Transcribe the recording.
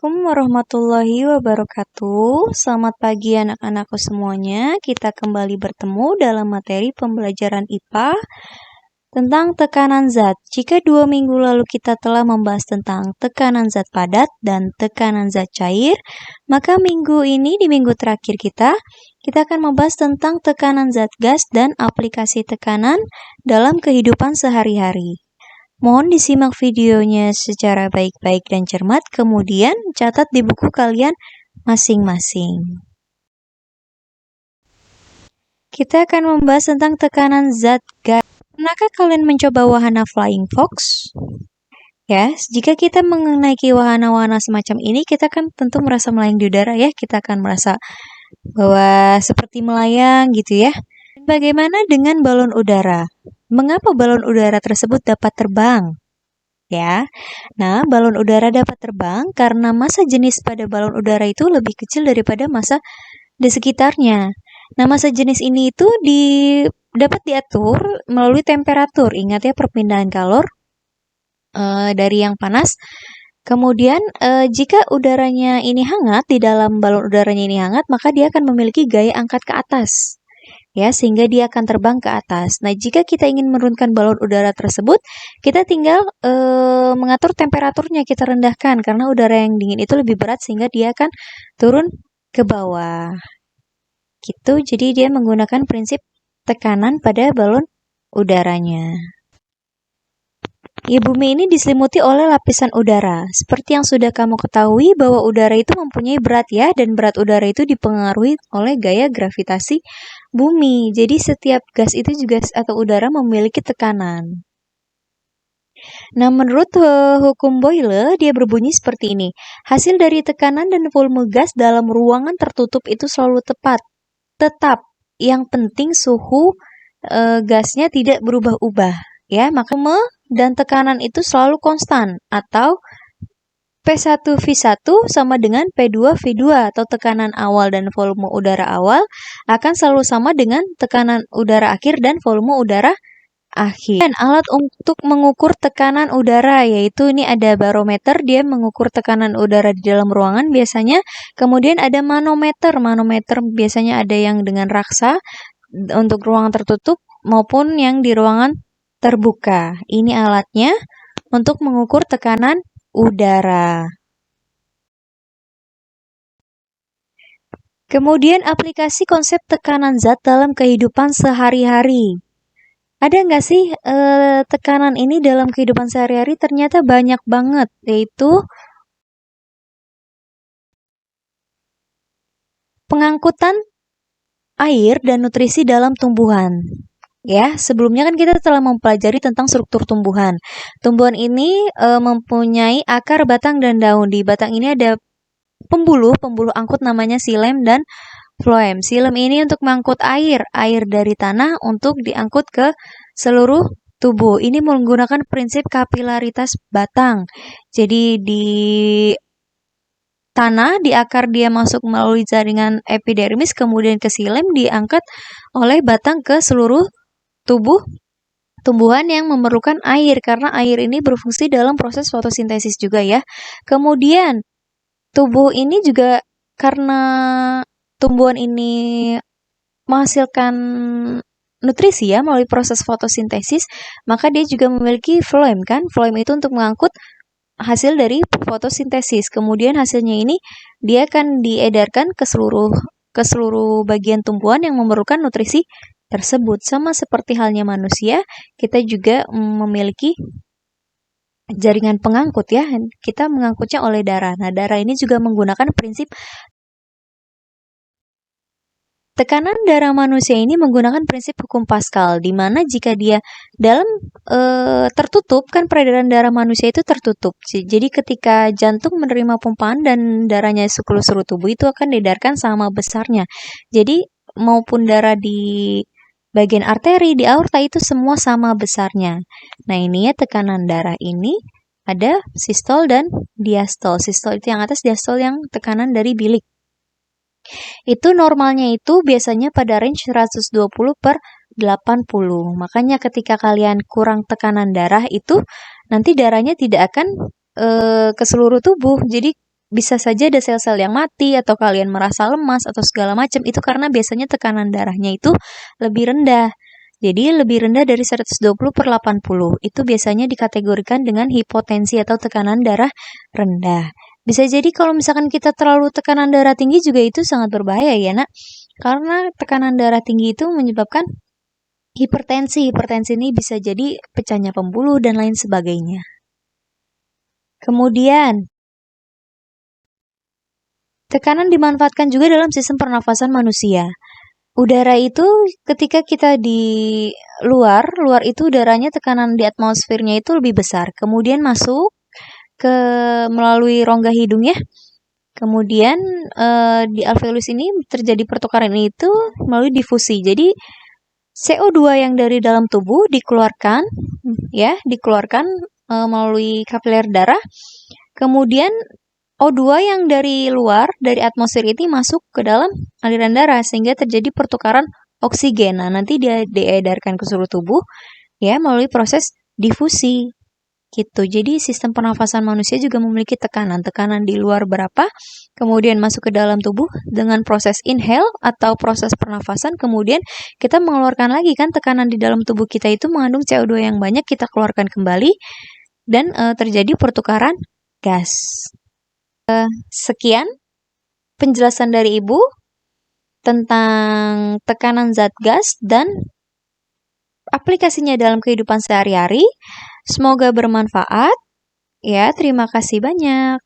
Assalamualaikum warahmatullahi wabarakatuh. Selamat pagi anak-anakku semuanya. Kita kembali bertemu dalam materi pembelajaran IPA tentang tekanan zat. Jika 2 minggu lalu kita telah membahas tentang tekanan zat padat dan tekanan zat cair, maka minggu ini di minggu terakhir kita akan membahas tentang tekanan zat gas dan aplikasi tekanan dalam kehidupan sehari-hari. Mohon disimak videonya secara baik-baik dan cermat, kemudian catat di buku kalian masing-masing. Kita akan membahas tentang tekanan zat gas. Pernahkah kalian mencoba wahana Flying Fox? Ya, jika kita menaiki wahana-wahana semacam ini, kita kan tentu merasa melayang di udara ya. Kita akan merasa bahwa seperti melayang gitu ya. Bagaimana dengan balon udara? Mengapa balon udara tersebut dapat terbang? Ya, nah balon udara dapat terbang karena massa jenis pada balon udara itu lebih kecil daripada massa di sekitarnya. Nah, massa jenis ini itu dapat diatur melalui temperatur. Ingat ya, perpindahan kalor dari yang panas. Kemudian jika udaranya ini hangat, di dalam balon udaranya ini hangat, maka dia akan memiliki gaya angkat ke atas. Ya, sehingga dia akan terbang ke atas. Nah, jika kita ingin menurunkan balon udara tersebut, kita tinggal mengatur temperaturnya, kita rendahkan karena udara yang dingin itu lebih berat sehingga dia akan turun ke bawah. Gitu. Jadi dia menggunakan prinsip tekanan pada balon udaranya. Ya, bumi ini diselimuti oleh lapisan udara. Seperti yang sudah kamu ketahui bahwa udara itu mempunyai berat ya, dan berat udara itu dipengaruhi oleh gaya gravitasi bumi. Jadi setiap gas itu juga atau udara memiliki tekanan. Nah, menurut hukum Boyle, dia berbunyi seperti ini. Hasil dari tekanan dan volume gas dalam ruangan tertutup itu selalu tetap. Yang penting suhu gasnya tidak berubah-ubah. Ya, maka volume dan tekanan itu selalu konstan atau P1V1 sama dengan P2V2 atau tekanan awal dan volume udara awal akan selalu sama dengan tekanan udara akhir dan volume udara akhir. Dan alat untuk mengukur tekanan udara yaitu ini ada barometer, dia mengukur tekanan udara di dalam ruangan biasanya. Kemudian ada manometer. Manometer biasanya ada yang dengan raksa untuk ruangan tertutup maupun yang di ruangan terbuka. Ini alatnya untuk mengukur tekanan udara. Kemudian aplikasi konsep tekanan zat dalam kehidupan sehari-hari. Ada nggak sih tekanan ini dalam kehidupan sehari-hari? Ternyata banyak banget, yaitu pengangkutan air dan nutrisi dalam tumbuhan. Ya, sebelumnya kan kita telah mempelajari tentang struktur tumbuhan. Tumbuhan ini mempunyai akar, batang, dan daun. Di batang ini ada pembuluh angkut namanya xilem dan floem. Xilem ini untuk mengangkut air dari tanah untuk diangkut ke seluruh tubuh. Ini menggunakan prinsip kapilaritas batang. Jadi di tanah, di akar dia masuk melalui jaringan epidermis, kemudian ke xilem diangkat oleh batang ke seluruh tumbuhan yang memerlukan air karena air ini berfungsi dalam proses fotosintesis juga ya. Kemudian tubuh ini juga karena tumbuhan ini menghasilkan nutrisi ya melalui proses fotosintesis, maka dia juga memiliki floem kan. Floem itu untuk mengangkut hasil dari fotosintesis. Kemudian hasilnya ini dia akan diedarkan ke seluruh bagian tumbuhan yang memerlukan nutrisi tersebut. Sama seperti halnya manusia, kita juga memiliki jaringan pengangkut ya. Kita mengangkutnya oleh darah. Nah, darah ini juga menggunakan prinsip tekanan darah manusia ini menggunakan prinsip hukum Pascal, di mana jika dia dalam tertutup, kan peredaran darah manusia itu tertutup. Jadi ketika jantung menerima pumpaan dan darahnya ke seluruh tubuh itu akan diedarkan sama besarnya. Jadi maupun darah di bagian arteri, di aorta itu semua sama besarnya. Nah, ini ya tekanan darah ini ada sistol dan diastol. Sistol itu yang atas, diastol yang tekanan dari bilik. Itu normalnya itu biasanya pada range 120/80. Makanya ketika kalian kurang tekanan darah itu nanti darahnya tidak akan ke seluruh tubuh. Jadi bisa saja ada sel-sel yang mati atau kalian merasa lemas atau segala macam, itu karena biasanya tekanan darahnya itu lebih rendah. Jadi lebih rendah dari 120/80. Itu biasanya dikategorikan dengan hipotensi atau tekanan darah rendah. Bisa jadi kalau misalkan kita terlalu tekanan darah tinggi juga itu sangat berbahaya ya, Nak. Karena tekanan darah tinggi itu menyebabkan hipertensi. Hipertensi ini bisa jadi pecahnya pembuluh dan lain sebagainya. Kemudian, tekanan dimanfaatkan juga dalam sistem pernafasan manusia. Udara itu ketika kita di luar itu udaranya tekanan di atmosfernya itu lebih besar. Kemudian masuk ke melalui rongga hidung ya. Kemudian di alveolus ini terjadi pertukaran itu melalui difusi. Jadi CO2 yang dari dalam tubuh dikeluarkan melalui kapiler darah. Kemudian O2 yang dari luar, dari atmosfer ini masuk ke dalam aliran darah sehingga terjadi pertukaran oksigen. Nah, nanti dia diedarkan ke seluruh tubuh ya melalui proses difusi. Gitu. Jadi sistem pernafasan manusia juga memiliki tekanan di luar berapa, kemudian masuk ke dalam tubuh dengan proses inhale atau proses pernafasan, kemudian kita mengeluarkan lagi kan tekanan di dalam tubuh kita itu mengandung CO2 yang banyak, kita keluarkan kembali dan terjadi pertukaran gas. Sekian penjelasan dari Ibu tentang tekanan zat gas dan aplikasinya dalam kehidupan sehari-hari. Semoga bermanfaat. Ya, terima kasih banyak.